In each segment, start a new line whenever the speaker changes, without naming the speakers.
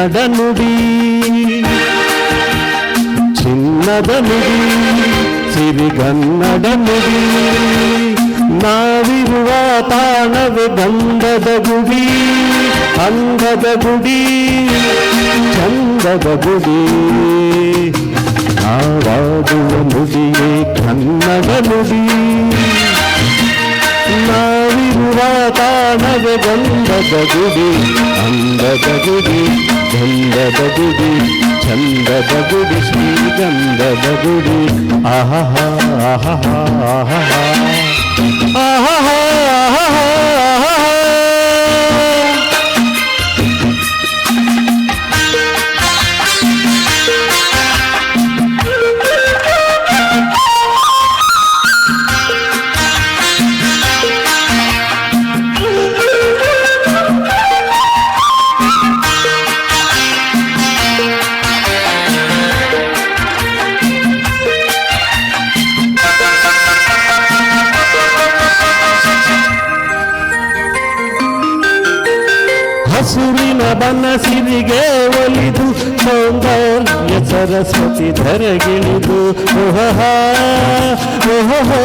ಕನ್ನಡ ನುಡಿ ಚಿನ್ನದ ನುಡಿ ಸಿರಿಗನ್ನಡ ನುಡಿ ನಾವಿರುವ ತಾಣವೇ ಗಂಧದ ಗುಡಿ ಅಂಗದ ಗುಡಿ ಚಂದದ ಗುಡಿ ನಾವಾಡುವ ನುಡಿಯೇ ಕನ್ನಡ ನುಡಿ ನಾವಿರುವ ತಾಣವೇ ಗಂಧದ ಗುಡಿ ಅಂಗದ ಗುಡಿ ಗಂಧದ ಗುಡಿ ಚಂದದ ಗುಡಿ ಶ್ರೀಗಂಧದ ಗುಡಿ ಆಹಾ ಆಹಾ ಆಹಾ ಆಹಾ ಹಸುರಿನ ಬನಸಿರಿಗೆ ಒಲಿದು ಸೌಂದರ್ಯ ಸರಸ್ವತಿ ಧರೆಗಿಳಿದು ಓಹ ಓಹೋ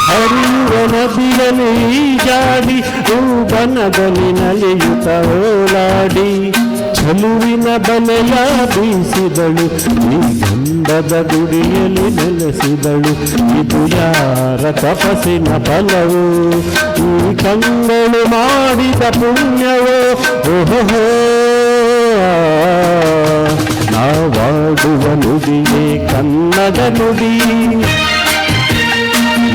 ಹರಿಯುವ ನದಿಯಲ್ಲಿ ಜಾಡಿ ಬನದಲ್ಲಿ ನಲಿಯುತ್ತ ಓಲಾಡಿ ಚಲುವಿನ ಬಲೆಯ ಬೀಸಿದಳು ಈ ಗಂಧದ ಗುಡಿಯಲ್ಲಿ ನೆಲೆಸಿದಳು ಇದು ಯಾರ ತಪಸ್ಸಿನ ಫಲವು ಈ ಕಂಗಳು ಮಾಡಿದ ಪುಣ್ಯವೋ ಓಹೋ ನಾವಾಡುವ ನುಡಿಯೇ ಕನ್ನಡ ನುಡಿ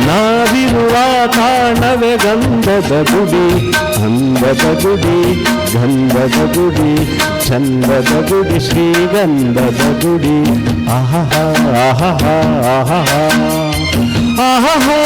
ನಾವಿರುವ ತಾಣವೇ ಗಂಧದ ಗುಡಿ ಅಂದದ ಗುಡಿ ಗಂಧದ ಗುಡಿ ಚಂದದ ಗುಡಿ ಶ್ರೀಗಂಧದ ಗುಡಿ ಆಹಾ ಆಹಾ ಆಹಾ ಆಹಾ ಆಹಾ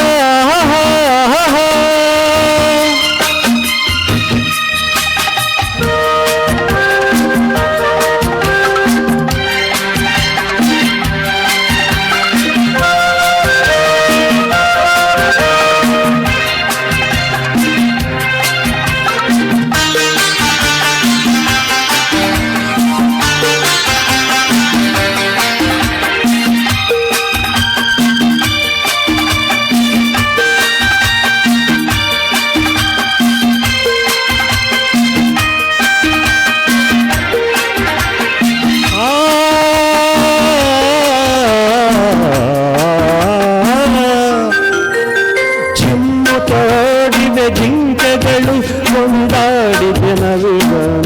ಜಿಂಕೆಗಳು ಕೊಂಡಾಡಿದ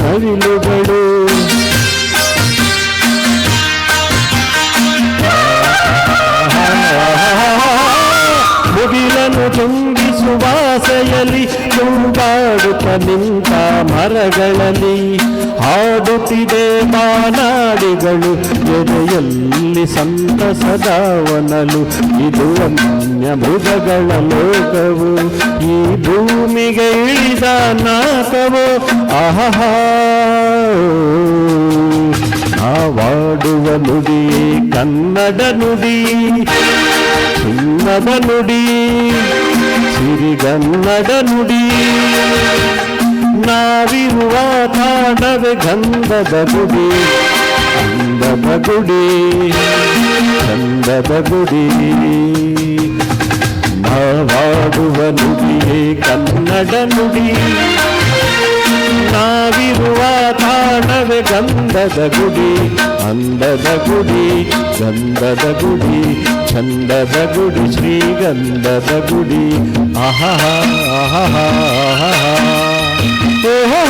ನವಿಲುಗಳು ಮುಗಿಲನ್ನು ತುಂಬಿಸುವ ಆಸೆಯಲ್ಲಿ ತುಂಗಾಡುತ್ತ ನಿಂತ ಮರಗಳಲ್ಲಿ ಹಾಡುತ್ತಿದೆ ಮಾನಾಡಿಗಳು ಎದೆಯಲ್ಲಿ ಸಂತಸದವನಲು ಇದು ಅನ್ಯ ಮೃಗಗಳ ಲೋಕವು ಈ ಭೂಮಿಗೆ ಇಳಿದ ನಾಕವು ಆಹಾ ನಾವಾಡುವ ನುಡಿ ಕನ್ನಡ ನುಡಿ ಚಿನ್ನದ ನುಡಿ ಸಿರಿಗನ್ನಡ ನುಡಿ ನಾವಿರುವ ತಾಣವೇ ಗಂಧದ ಗುಡಿ ಅಂದದ ಗುಡಿ ಚಂದದ ಗುಡಿ ನಾವಾಡುವ ನುಡಿಯೇ ಕನ್ನಡ ನುಡಿ ನಾವಿರುವ ತಾಣವೇ ಗಂಧದ ಗುಡಿ ಅಂದದ ಗುಡಿ ಗಂಧದ ಗುಡಿ ಚಂದದ ಗುಡಿ ಶ್ರೀಗಂಧದ ಗುಡಿ ಆಹಾ ಆಹಾ ಆಹಾ ಓಹೋ